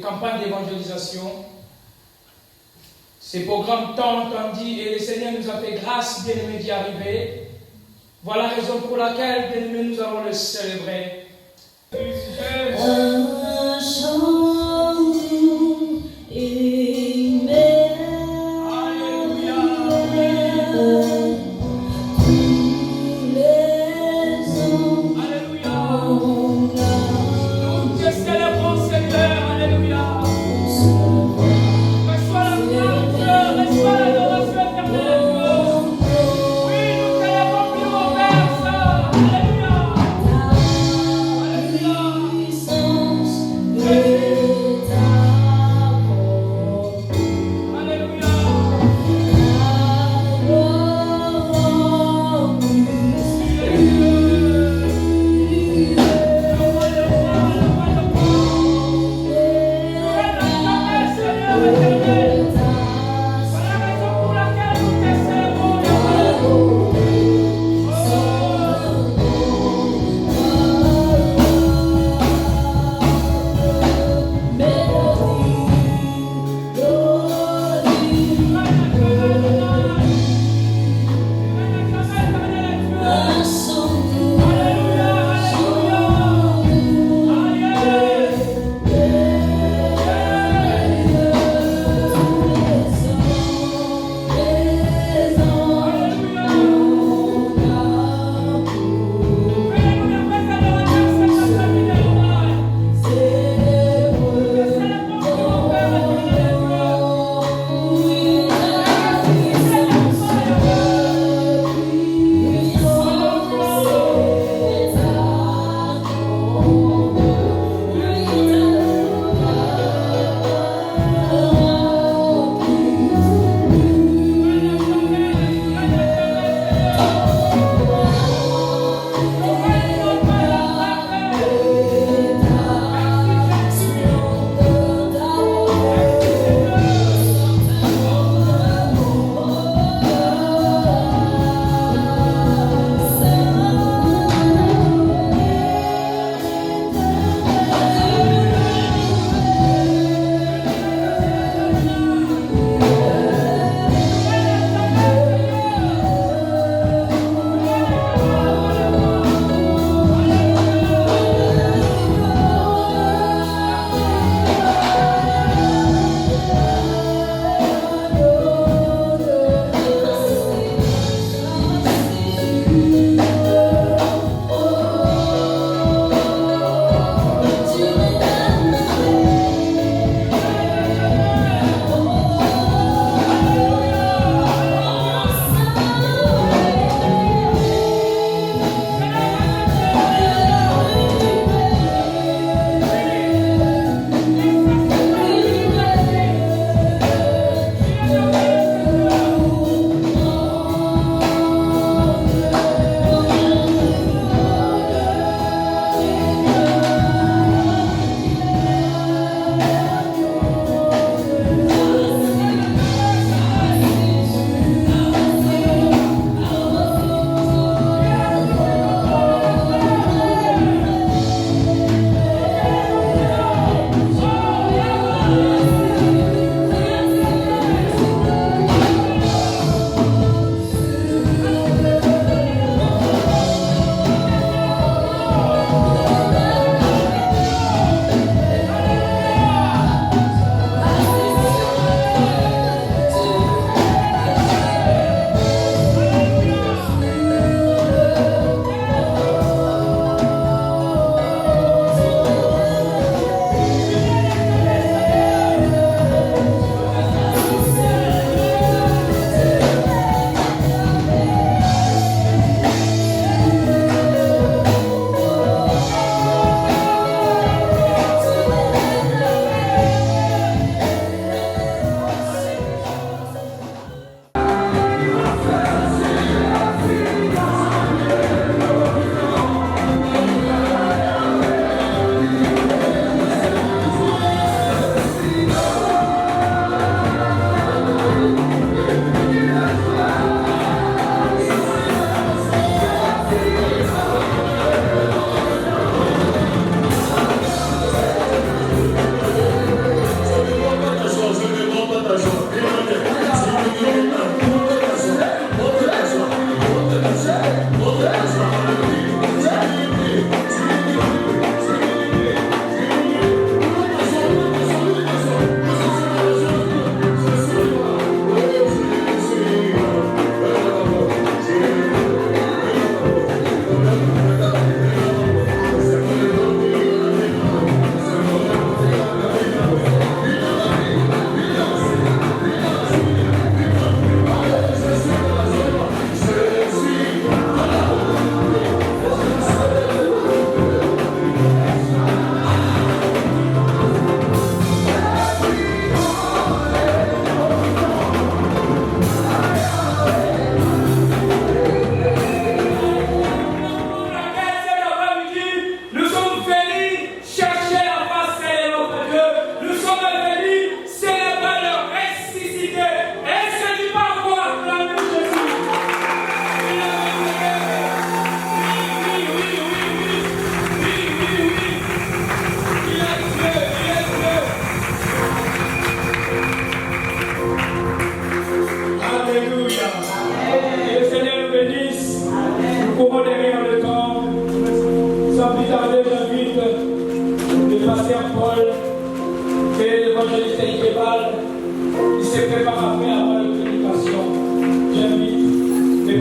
campagnes d'évangélisation. Ces programmes tant entendus et le Seigneur nous a fait grâce, bien-aimés, d'y arriver. Voilà la raison pour laquelle, bien-aimés, nous allons le célébrer. Alléluia.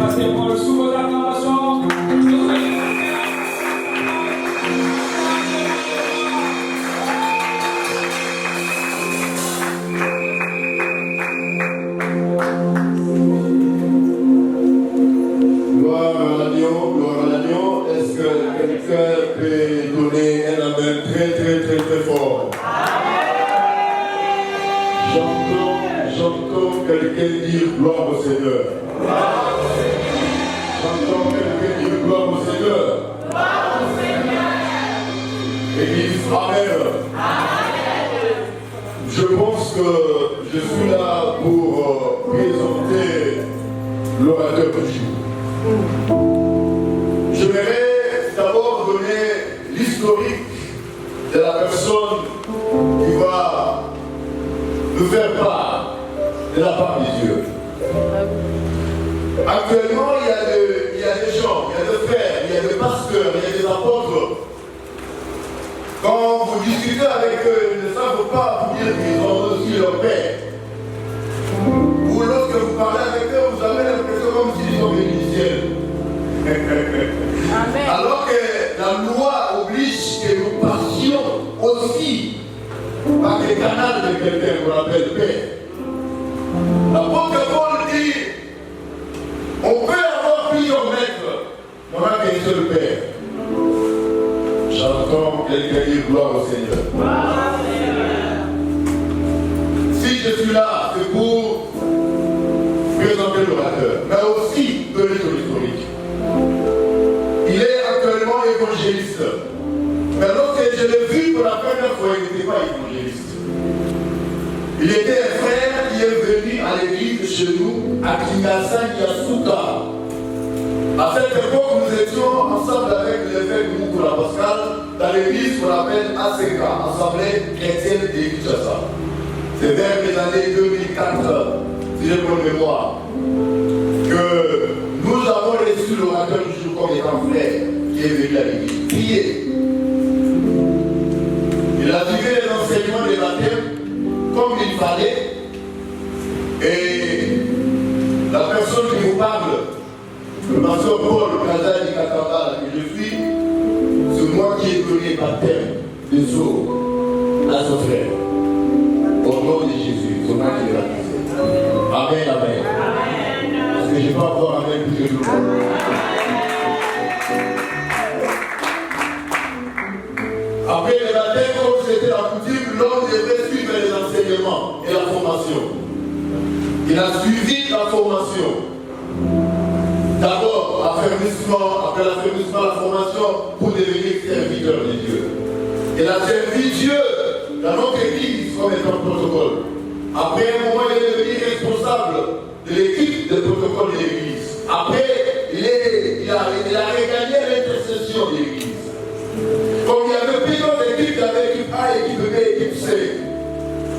Pasteur Paul, sous vos acclamations. Gloire à l'agneau. Est-ce que quelqu'un peut donner un amen très fort? J'entends quelqu'un dire gloire au Seigneur. J'entends quelqu'un dire gloire au Seigneur. Église, amen. Je pense que je suis là pour présenter l'orateur du jour. J'aimerais d'abord donner l'historique de la personne qui va nous faire part de la part de Dieu. Actuellement, il y a des gens, il y a des frères, il y a des pasteurs, il y a des apôtres. Quand vous discutez avec eux, ils ne savent pas vous dire qu'ils ont aussi leur père. Ou lorsque vous parlez avec eux, vous avez l'impression comme s'ils ont béni du ciel. Alors que la loi oblige que nous passions aussi par les canaux de quelqu'un qu'on appelle père. L'apôtre Paul dit, on peut avoir plusieurs maîtres, on n'a qu'un seul père. J'entends quelqu'un dire gloire au Seigneur. Si je suis là, c'est pour présenter l'orateur, mais aussi donner son historique. Il est actuellement évangéliste. Mais lorsque je l'ai vu pour la première fois, il n'était pas évangéliste. Il était un frère qui est venu à l'église chez nous, à Kingasan Yasuka. À cette époque, nous étions ensemble avec l'évêque Moukoula Pascal dans l'église qu'on appelle ACK, Assemblée chrétienne de Kinshasa. C'est vers les années 2004, si j'ai bonne mémoire, que nous avons reçu l'orateur du jour comme étant frère qui est venu à l'église. Prier. Il a suivi les enseignements des baptêmes comme il fallait. Et la personne qui vous parle, le pasteur Paul Kazali Katamba, que je suis, c'est moi qui ai donné baptême des eaux à son frère. Au nom de Jésus, c'est moi qui l'ai baptisé. Amen, amen. Parce que je n'ai pas encore amen plus que tout le monde. Après le baptême, comme c'était la coutume, l'homme devait suivre les enseignements et la formation. Il a suivi la formation. D'abord, affermissement, après l'affermissement, la formation pour devenir serviteur de Dieu. Il a servi Dieu dans notre église comme étant protocole. Après un moment, il est devenu responsable de l'équipe de protocole de l'église. Après, il a regagné l'intercession de l'église. Comme il y avait plusieurs équipes, il y avait équipe A, équipe B, équipe C.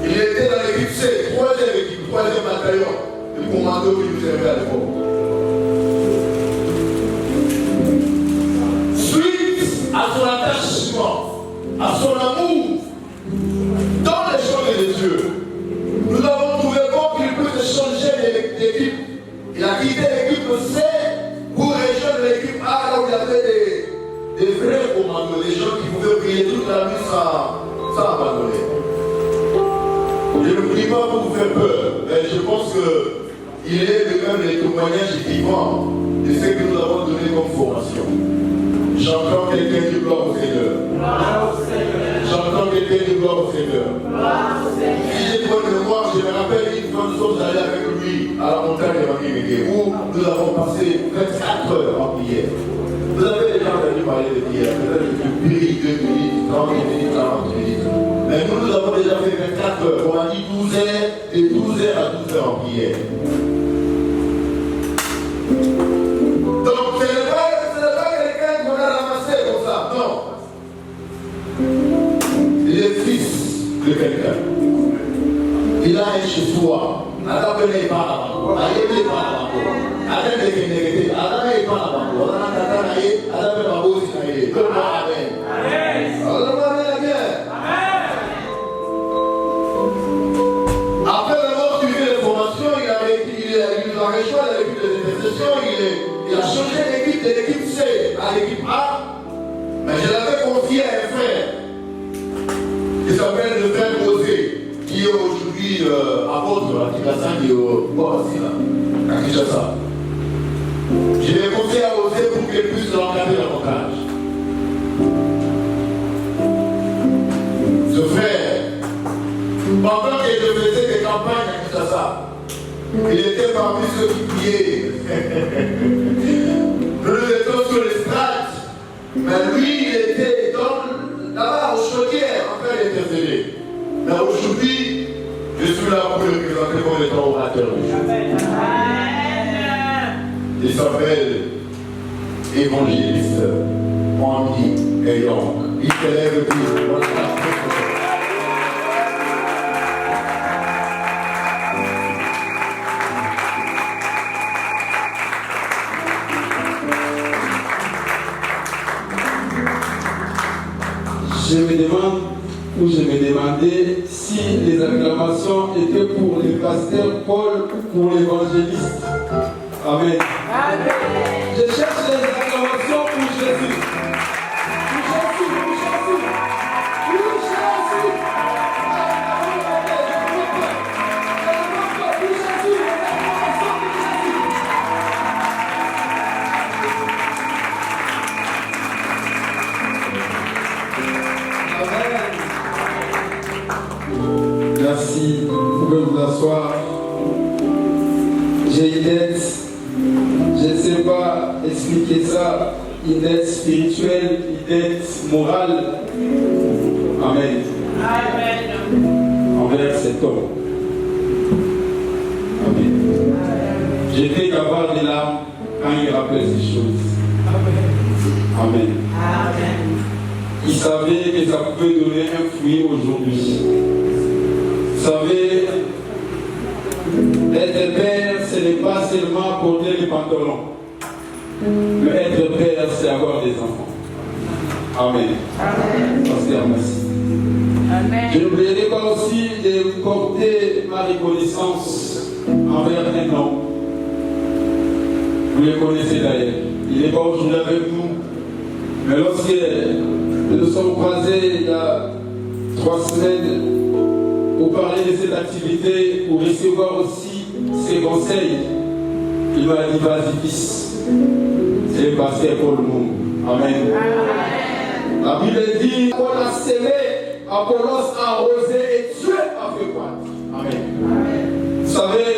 Il était dans l'équipe C, troisième équipe, troisième bataillon, le commando qui nous servait à l'époque. Suite à son attachement, à son amour dans les choses de Dieu, nous avons trouvé bon qu'il peut changer d'équipe. Il a quitté l'équipe C pour rejoindre l'équipe A, là où il y avait des vrais commandos, des gens qui pouvaient prier toute la nuit sans abandonner. Je ne prie pas pour vous faire peur, mais je pense qu'il est même les témoignages vivants de ce que nous avons donné comme formation. J'entends quelqu'un dire gloire au Seigneur. J'entends quelqu'un dire gloire au Seigneur. Si j'ai bonne mémoire, je me rappelle une fois nous sommes allés avec lui à la montagne de Makimégué où nous avons passé 24 heures en prière. Vous avez déjà entendu parler de prière, peut-être depuis 2 minutes, 30 minutes, 40 minutes. Mais nous avons déjà fait 24 heures. On a dit 12 heures, et 12 heures à 12 heures en prière. Donc ce n'est pas quelqu'un qu'on a ramassé comme ça, non. Il est fils de quelqu'un. Il a un chez soi. Il n'est pas là-bas. l'équipe de l'intercession, il a changé l'équipe de l'équipe C à l'équipe A. Mais je l'avais confié à un frère qui s'appelle le frère José, qui est aujourd'hui apôtre à Kinshasa, qui est au Boassi, à Kinshasa. Je l'ai confié à José pour qu'il puisse l'encadrer davantage. Ce frère, pendant que je faisais des campagnes à Kinshasa, il était parmi ceux qui priaient. Nous étions sur les strates, mais lui, il était là-bas aux chaudières en train d'intercéder. Mais aujourd'hui, je suis là pour le présenter comme étant orateur du jour. Il s'appelle évangéliste Andy Eyong. Il se lève et dit, je me demande, ou je me demandais si les acclamations étaient pour le pasteur Paul ou pour l'évangéliste. Amen. Amen. Je cherche les acclamations pour Jésus. Merci, vous pouvez vous asseoir. J'ai une dette, je ne sais pas expliquer ça, une dette spirituelle, une dette morale. Amen. Amen. Envers cet homme. Amen. J'étais capable de larmes quand il rappelait ces choses. Amen. Amen. Il savait que ça pouvait donner un fruit aujourd'hui. Vous savez, être père, ce n'est pas seulement porter les pantalons. Mais être père, c'est avoir des enfants. Amen. Amen. Pasteur, merci. Amen. Je n'oublierai pas aussi de porter ma reconnaissance envers un homme. Vous le connaissez d'ailleurs. Il n'est pas aujourd'hui avec nous. Mais lorsque nous nous sommes croisés il y a 3 semaines pour parler de cette activité, pour recevoir aussi ses conseils, il m'a dit, vas-y fils, c'est le pasteur Paul Mungu. Amen. Amen. La Bible dit, on a semé, Apollos a arrosé et Dieu a fait croître. Amen. Amen. Vous savez,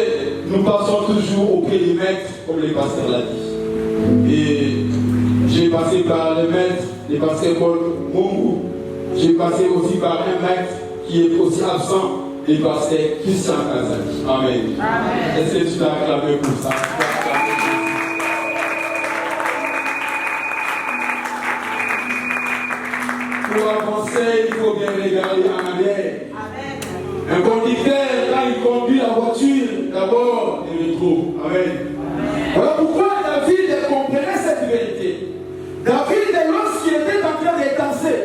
nous passons toujours au périmètre, comme le pasteur l'a dit. Et j'ai passé par le maître, le pasteur Paul Mungu. J'ai passé aussi par un maître qui est aussi absent, le pasteur Christian Kazaki. Amen. Amen. Est-ce que tu l'as acclamé pour ça? Pour un conseil, il faut bien regarder en arrière. Amen. Un conducteur, quand il conduit la voiture, d'abord, il retrouve. Amen. Amen. Voilà pourquoi David comprenait cette vérité. David, lorsqu'il était en train de danser,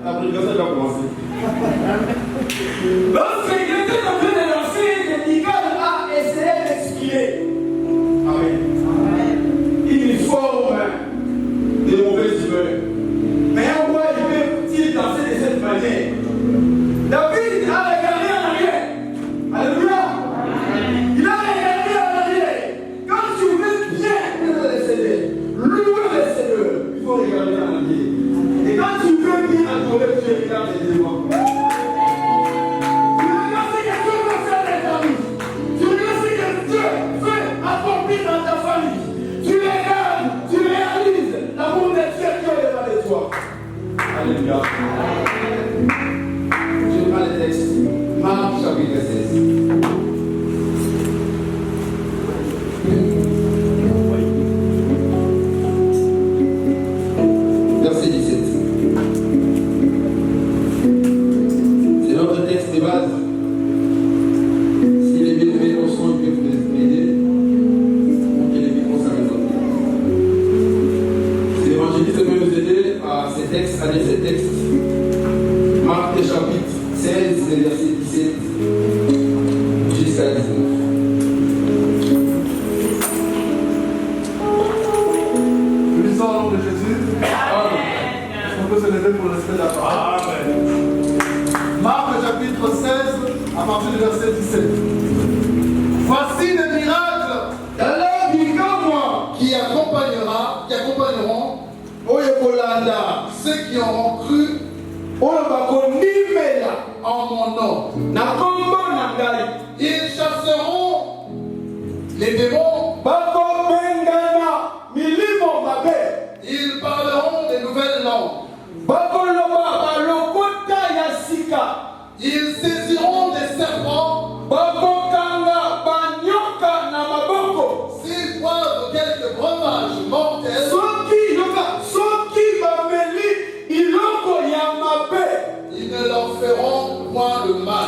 la prédication va commencer. Lorsqu'il était en train de danser, Michal a essayé d'expliquer. Amen. Amen. Une forme de mauvaise humeur. Mais un roi, il peut danser de cette manière. David a regardé en arrière. Alléluia. Amen. Il a regardé en arrière. Quand tu veux bien le Seigneur, louer le Seigneur, il faut regarder en arrière. Et quand tu veux bien adorer, tu regardes les devants. de Jésus. Est-ce qu'on peut se lever pour le respect de la parole? Marc chapitre 16, à partir du verset 17. Voici les miracles qui accompagneront ceux qui auront cru en mon nom. Ils chasseront les démons. Ils parleront des nouvelles langues. Ils saisiront des serpents. S'ils boivent quelques breuvages mortels, ils ne leur feront point de mal.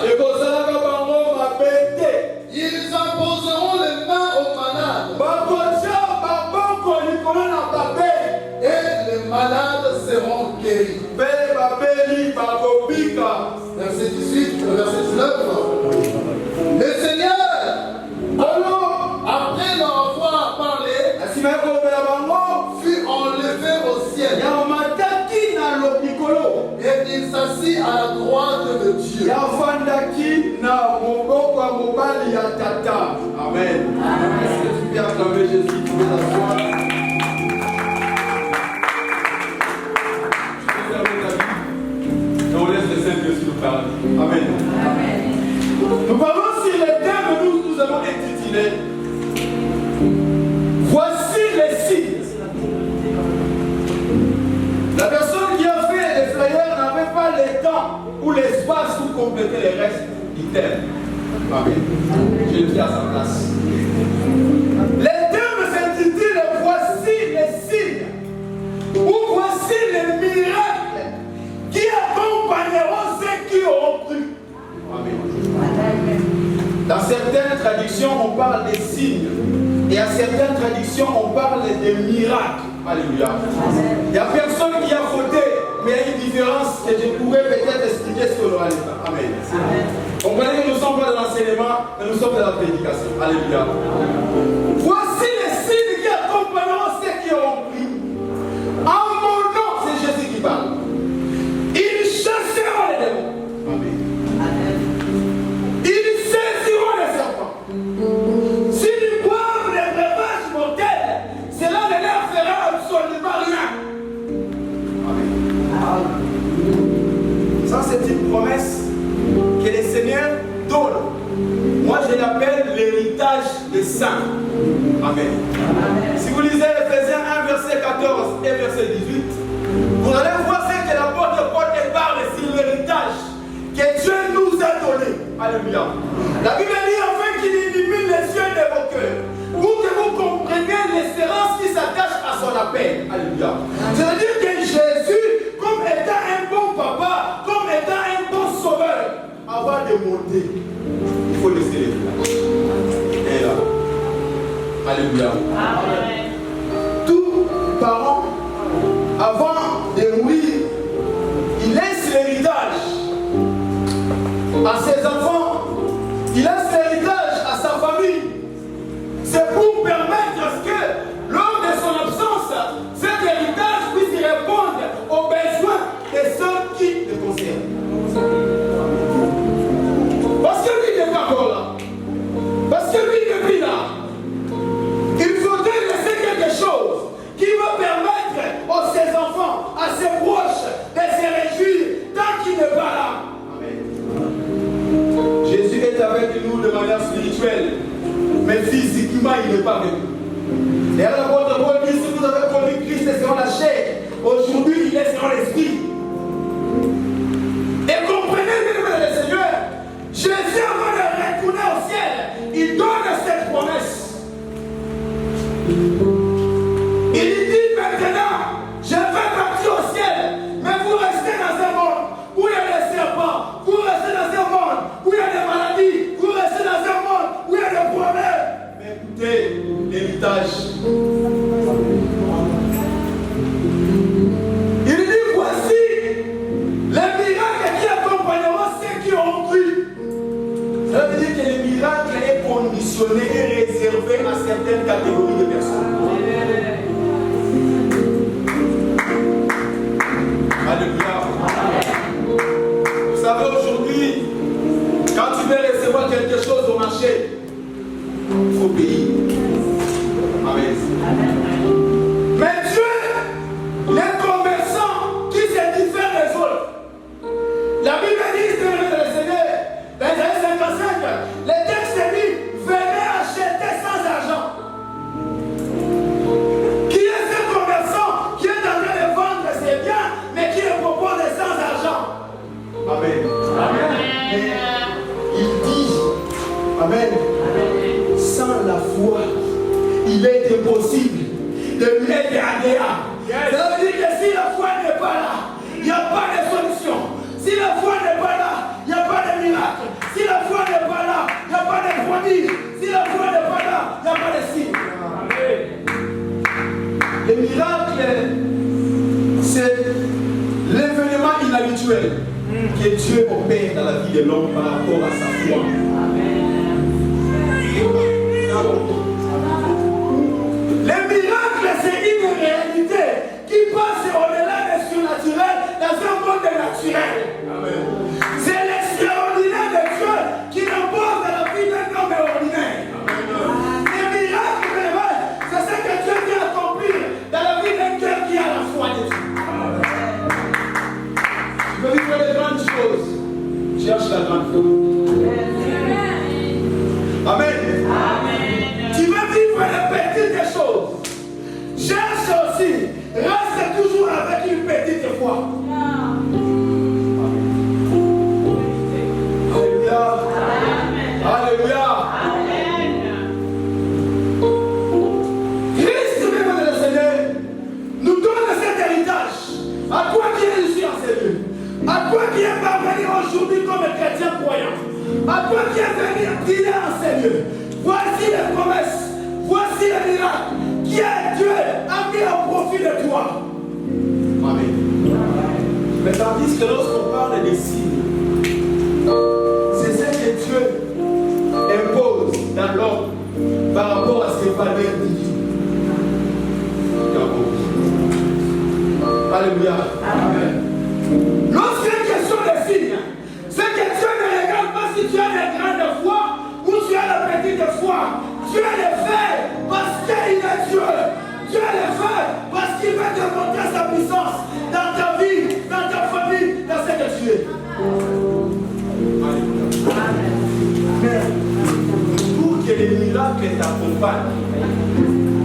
Ils imposeront les mains aux malades. Et les malades seront guéris. Verset 18, verset 19. Le Seigneur, après leur avoir parlé, fut enlevé au ciel. Et il s'assit à la droite de Dieu. Amen. Est-ce que tu peux acclamer Jésus? Tu peux t'asseoir. Tu peux fermer ta vie. Et on laisse le Saint-Esprit nous parler. Amen. Nous parlons sur les thèmes que nous avons intitulés. Voici les signes. La personne qui a fait les flyers n'avait pas le temps ou l'espace pour compléter les restes du thème. Amen. Je le dis à sa place. Les thèmes s'intitulent Voici les signes ou voici les miracles qui accompagneront ceux qui auront cru. Amen. Dans certaines traductions, on parle des signes. Et à certaines traductions, on parle des miracles. Alléluia. Il n'y a personne qui a fauté, mais il y a une différence que je pourrais peut-être expliquer ce que l'on va dire. Amen. Comprenez que nous ne sommes pas dans l'enseignement, mais nous sommes dans la prédication. Alléluia. Voici les signes qui accompagneront ceux qui auront cru. En mon nom, c'est Jésus qui parle. Ils chasseront les démons. Amen. Ils saisiront les serpents. S'ils boivent les breuvages mortels, cela ne leur fera absolument rien. Amen. Ça, c'est une promesse que le Seigneur donne. Moi, je l'appelle l'héritage des saints. Amen. Si vous lisez Ephésiens 1, verset 14 et verset 18, vous allez voir ce que l'apôtre Paul parle sur l'héritage que Dieu nous a donné. Alléluia. La Bible dit enfin qu'il illumine les yeux de vos cœurs pour que vous compreniez l'espérance qui s'attache à son appel. Alléluia. C'est-à-dire que Jésus, comme étant un bon papa, comme étant un bon sauveur, avant de monter, il faut laisser les villages. Et là. Alléluia. Amen. Tout parent, avant de mourir, il laisse l'héritage à ses enfants, il laisse l'héritage à sa famille. C'est pour permettre à ce que, lors de son absence, cet héritage puisse répondre aux besoins de ceux qui le concernent. Parce que lui n'est pas encore là. Parce que lui n'est plus là. Il faudrait laisser quelque chose qui va permettre à ses enfants, à ses proches, de se réjouir tant qu'il n'est pas là. Amen. Jésus est avec nous de manière spirituelle, mais physiquement il n'est pas avec nous. Et alors l'apôtre Paul dit, si vous avez connu Christ selon la chair, aujourd'hui il est selon l'esprit. Et comprenez, bien le Seigneur, Jésus avant de retourner au ciel, il donne cette promesse. Il dit maintenant, je vais partir au ciel, mais vous restez dans un monde où il y a des serpents, vous restez dans un monde où il y a des maladies, vous restez dans un monde où il y a des problèmes. Mais écoutez, l'héritage. Il dit, voici les miracles qui accompagneront ceux qui auront cru. Ça veut dire que le miracle est conditionné et réservé à certaines catégories de personnes. est possible de m'aider à Déa. Ça veut dire que si la foi n'est pas là, il n'y a pas de solution. Si la foi n'est pas là, il n'y a pas de miracle. Si la foi n'est pas là, il n'y a pas de prodige. Si la foi n'est pas là, il n'y a pas de signe. Le miracle, c'est l'événement inhabituel que Dieu opère dans la vie de l'homme par rapport à sa foi. Le miracle, c'est une réalité qui passe au-delà des surnaturels dans un monde naturel. C'est l'extraordinaire de Dieu qui repose dans la vie d'un homme ordinaire. Le miracle, c'est ce que Dieu vient accomplir dans la vie d'un cœur qui a la foi de Dieu. Tu veux vivre de grandes choses, cherche la grande foi. Amen. Tu veux vivre de petites choses, cherche aussi, reste toujours avec une petite foi. Alléluia. Alléluia. Christ, même le Seigneur, nous donne cet héritage. À toi qui es ici en Seigneur, à toi qui es parvenu aujourd'hui comme chrétien croyant, à toi qui es venu dire en Seigneur, voici les promesses, voici les miracles qui est Dieu a mis au profit de toi. Amen. Mais tandis que lorsqu'on parle des signes, c'est ce que Dieu impose dans l'homme par rapport à ses valeurs divines. Alléluia. Amen. Lorsqu'il y a une question de signes, c'est que Dieu ne regarde pas si tu as la grande foi ou tu as la petite foi. Dieu le fait parce qu'il est Dieu. Dieu le fait parce qu'il veut te montrer sa puissance dans ta vie, dans ta famille, dans ce que tu es. Mais pour que les miracles t'accompagnent,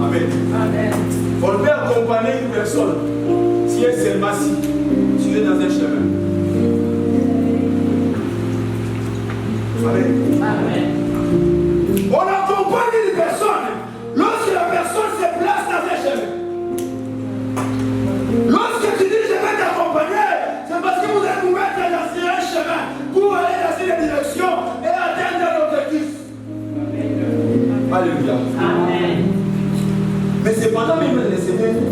amen. On peut accompagner une personne si elle s'est massive, tu es dans un chemin. Amen. On accompagne une personne lorsque la personne se place dans un chemin. Lorsque tu dis je vais t'accompagner, c'est parce que vous allez vous mettre dans un chemin pour aller dans une direction et atteindre l'objectif. Alléluia. Amen. Mais cependant, même les Seigneurs,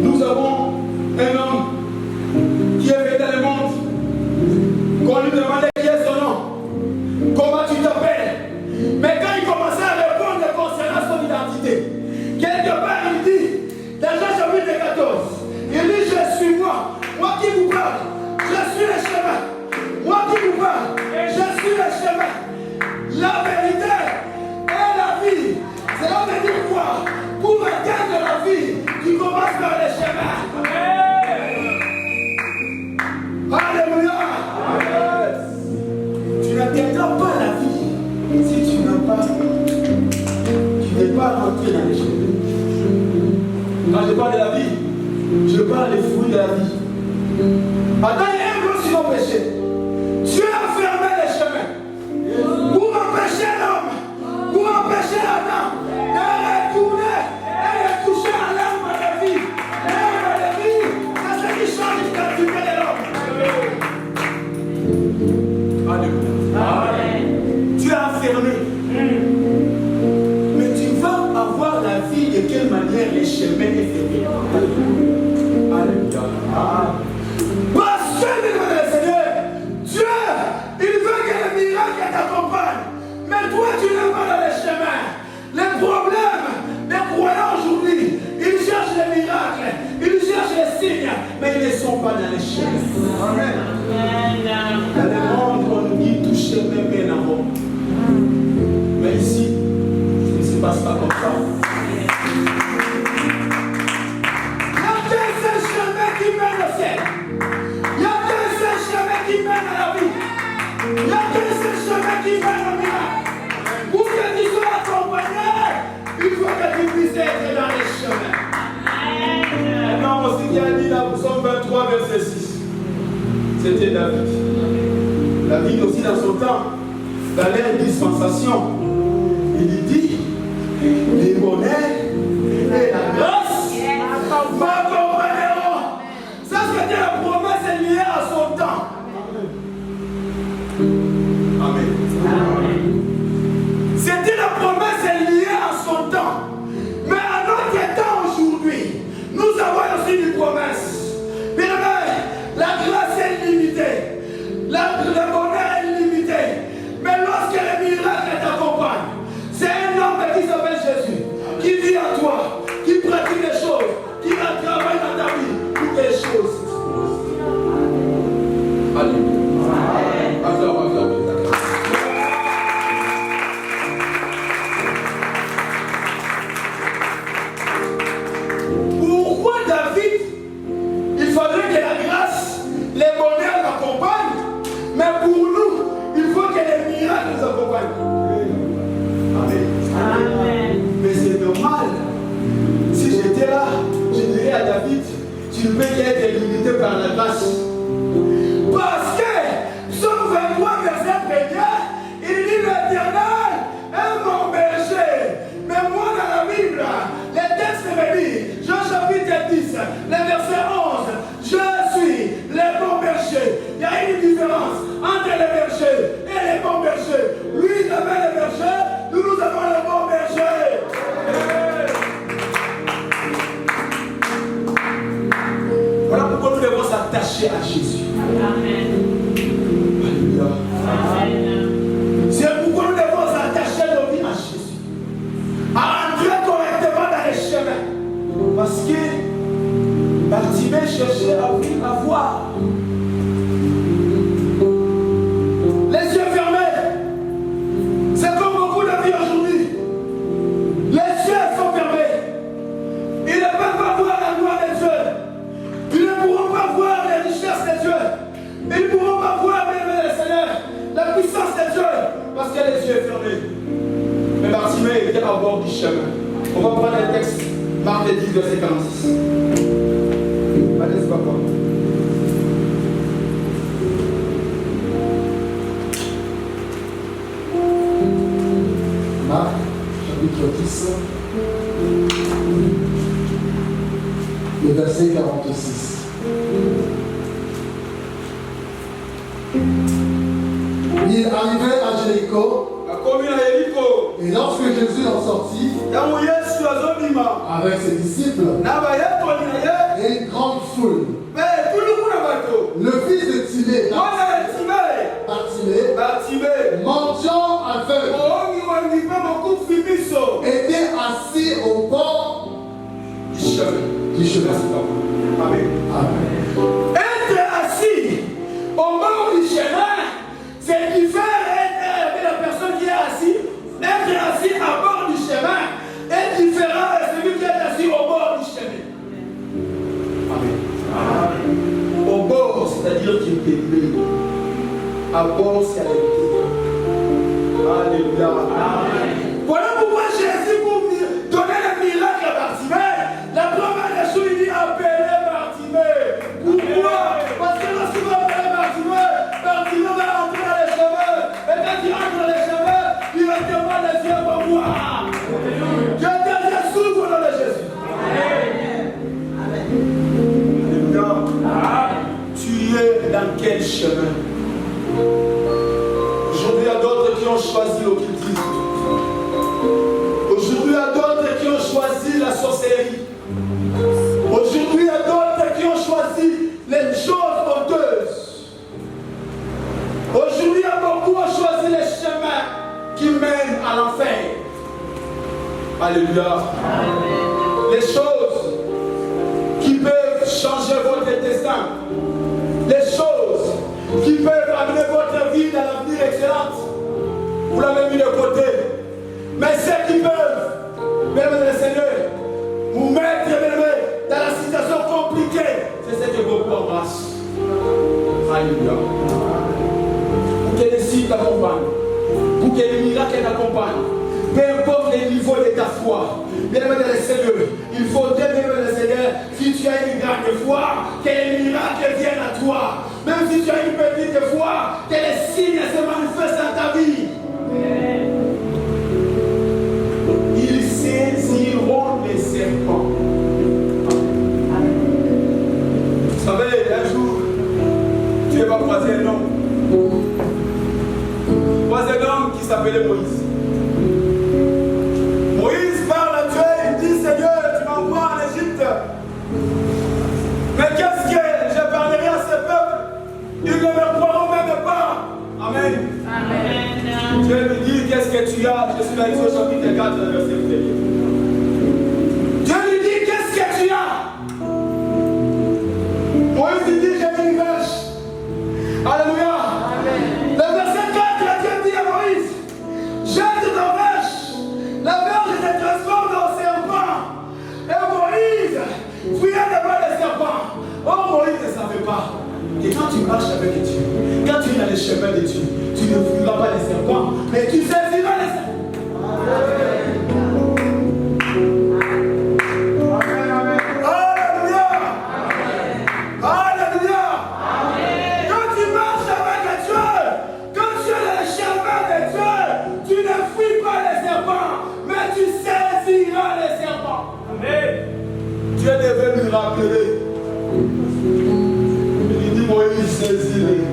nous avons un homme qui est venu dans le monde, qu'on lui demandait qui est son nom, comment tu t'appelles. Mais quand il commençait à répondre concernant son identité, quelque part il dit, dans Jean chapitre 14, il dit je suis moi qui vous parle, je suis le chemin, moi qui vous parle, je suis le chemin, la vérité et la vie. Cela veut dire quoi? Pour atteindre la vie, tu commences par le chemin. Alléluia. Tu n'atteindras pas la vie si tu n'es pas rentré dans les chemins. Quand je parle de la vie, je parle des fruits de la vie. Adam et Ève sur nos péchés. Dieu a fermé les chemins pour empêcher l'homme, pour empêcher Adam de retourner et de toucher à l'arme de vie. L'arme de vie, c'est ce qui change l'identité de l'homme. Alléluia. Tu as fermé. Mais tu vas avoir la vie de quelle manière les chemins est fermé. Alléluia. Parce que, le Seigneur, Dieu, il veut que le miracle t'accompagne. Mais toi, tu n'es pas dans les chemins. Les problèmes des croyants aujourd'hui, ils cherchent les miracles, ils cherchent les signes, mais ils ne sont pas dans les chemins. Amen. Dans le monde, on nous dit tout chemin mène en haut. Mais ici, ça ne se passe pas comme ça. Il y a qu'un seul chemin qui mène au ciel. Il y a qu'un seul chemin qui mène à la vie. Il y a qu'un seul chemin qui mène au miracle. Pour que tu sois accompagné, il faut que tu puisses être dans les chemins. Un homme aussi qui a dit dans Psaume 23, verset 6. C'était David. David aussi dans son temps, dans leur dispensation, il dit, les bonheur et la grâce m'accompagneront. Ça, c'était la promesse liée à son temps. Amen. C'était la promesse liée à son temps. Mais à notre temps aujourd'hui, nous avons aussi une promesse. Bien aimé, la grâce est limitée. Le bonheur est limité. Mais lorsque les miracles t'accompagnent, c'est un homme qui s'appelle Jésus, qui vit en toi, qui pratique les choses, qui va travailler dans ta vie, toutes les choses. Alléluia. Acclame. Pourquoi David, il faudrait que la grâce, les bonheurs l'accompagnent, mais pour nous, il faut que les miracles nous accompagnent. Amen. Mais c'est normal. Si j'étais là, je dirais à David, tu ne peux qu'être limité par la grâce. Parce que, Psaume 23, verset 1, il dit l'Éternel est mon berger. Mais moi, dans la Bible, les textes me disent, Jean chapitre 10, le verset 11, je suis le bon berger. Il y a une différence entre les bergers et les bons bergers. Lui, il avait les bergers, nous avons le bon berger. Voilà pourquoi nous devons s'attacher à Jésus. Amen. Alléluia. C'est pourquoi nous devons attacher nos vies à Jésus. À entrer correctement dans les chemins. Parce que Bartimée cherchait à voir. Les yeux fermés. C'est comme beaucoup de vie aujourd'hui. Les yeux sont fermés. Ils ne peuvent pas voir la gloire de Dieu. Ils ne pourront pas voir les richesses de Dieu. Ils ne pourront pas voir, bien le Seigneur, la puissance de Dieu. Parce que les yeux sont fermés. Mais Bartimée était à bord du chemin. On va prendre le texte. Marc 10, verset 46. Allez, c'est pas quoi. Marc, chapitre 10, le verset 46. Il arrivait à Jéricho, et lorsque Jésus en sortit avec ses disciples et une grande foule, le fils de Timée, Bartimée, mendiant aveugle, était assis au bord du chemin. Amen. Amen. Être assis au bord du chemin, c'est différent de la personne qui est assise. Être assis à bord du chemin est différent de celui qui est assis au bord du chemin. Amen. Au bord, c'est-à-dire qu'il est élevé. À bord, c'est à l'élevé. Alléluia. Amen. Voilà pourquoi Jésus, pour donner le miracle à Bartimée, la première des choses, il dit appelez Bartimée. Pourquoi? Parce que lorsqu'il va appeler Bartimée, Bartimée va entrer dans les chemins. Et quand il entre dans les chemins, il va demander les yeux pour voir. Je te s'ouvre dans le Jésus. Alléluia. Tu es dans quel chemin? Aujourd'hui, il y a d'autres qui ont choisi l'occultisme. Aujourd'hui, il y a d'autres qui ont choisi la sorcellerie. Aujourd'hui, il y a d'autres qui ont choisi les choses honteuses. Aujourd'hui, il y a beaucoup qui ont choisi les chemins qui mènent à l'enfer. Alléluia. Les choses qui peuvent changer votre destin. Les choses qui peuvent amener votre vie dans l'avenir excellent. Vous l'avez mis de côté. Mais ceux qui peuvent, mesdames et Seigneur, vous mettre dans la situation compliquée, c'est ce que beaucoup embrassent. Alléluia. Pour que les signes t'accompagnent, pour que les miracles t'accompagnent, peu importe les niveaux de ta foi, mesdames et Seigneur, il faut te mesdames et Seigneur, si tu as une grande foi, que les miracles viennent à toi. Même si tu as une petite foi, que les signes se manifestent dans ta vie. Il saisit tu marches avec Dieu, quand tu es dans le chemin de Dieu, tu ne fuiras pas les serpents, mais tu saisiras les serpents. Alléluia. Alléluia. Quand tu marches avec Dieu, quand tu es dans le chemin de Dieu, tu ne fuis pas les serpents, mais tu saisiras les serpents. Amen. Dieu devait nous rappeler. Il dit Moïse, saisis-les.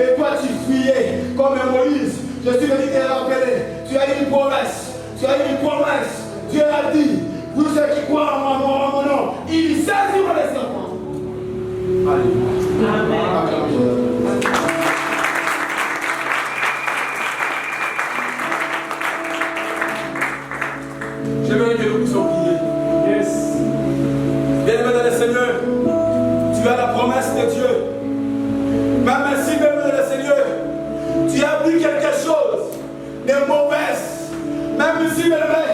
Et toi tu fuyais comme Moïse. Je suis venu te rappeler. Tu as une promesse. Tu as une promesse. Dieu a dit, vous ceux qui croient en mon nom, ils saisiront les serpents. Alléluia. Amen. J'aimerais que nous puissions prier. Yes. Bien-aimé dans le Seigneur, tu as la promesse de Dieu. Même si, bien-aimé dans le Seigneur, tu as vu quelque chose de mauvais. Même si, bien-aimé,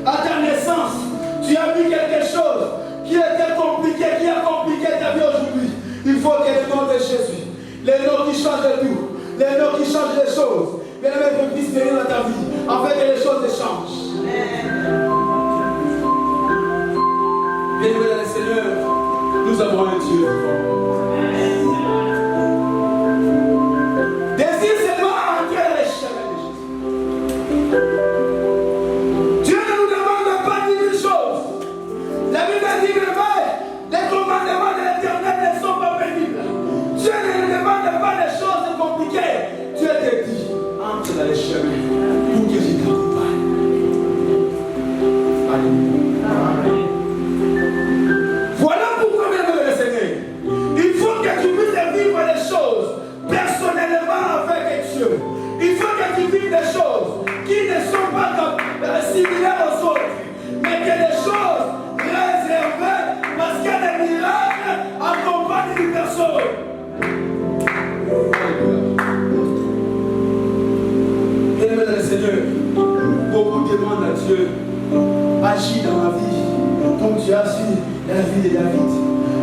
à ta naissance, tu as vu quelque chose qui était compliqué, qui a compliqué ta vie aujourd'hui. Il faut que le nom de Jésus, le nom qui change de tout, le nom qui change les choses, bien-aimé, que puisse venir dans ta vie, afin que les choses changent. Bien-aimé dans le Seigneur, nous avons un Dieu fort. Désire seulement entrer dans les chemins de Jésus. Dieu ne nous demande pas 10 000 choses. La Bible dit que les commandements de l'Éternel ne sont pas pénibles. Dieu ne nous demande pas des choses compliquées. Dieu te dit, entre dans les chemins pour que je t'accompagne. Alléluia. Amen. Voilà pourquoi, bien aimé le Seigneur, il faut que tu puisses vivre les choses personnellement avec Dieu. Il faut que tu vives des choses qui ne sont pas similaires aux autres, mais que des choses réservées parce que les miracles accompagnent une personne. Bien aimé le Seigneur, beaucoup demandent à Dieu, agis dans ma vie, comme tu as agi dans la vie de David.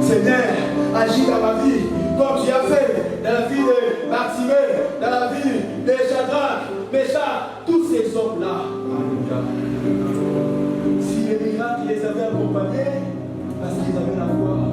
Seigneur, agis dans ma vie, comme tu as fait dans la vie de Bartimée, dans la vie de Shadrach, Meshach, tous ces hommes-là. Si les miracles les avaient accompagnés, parce qu'ils avaient la foi.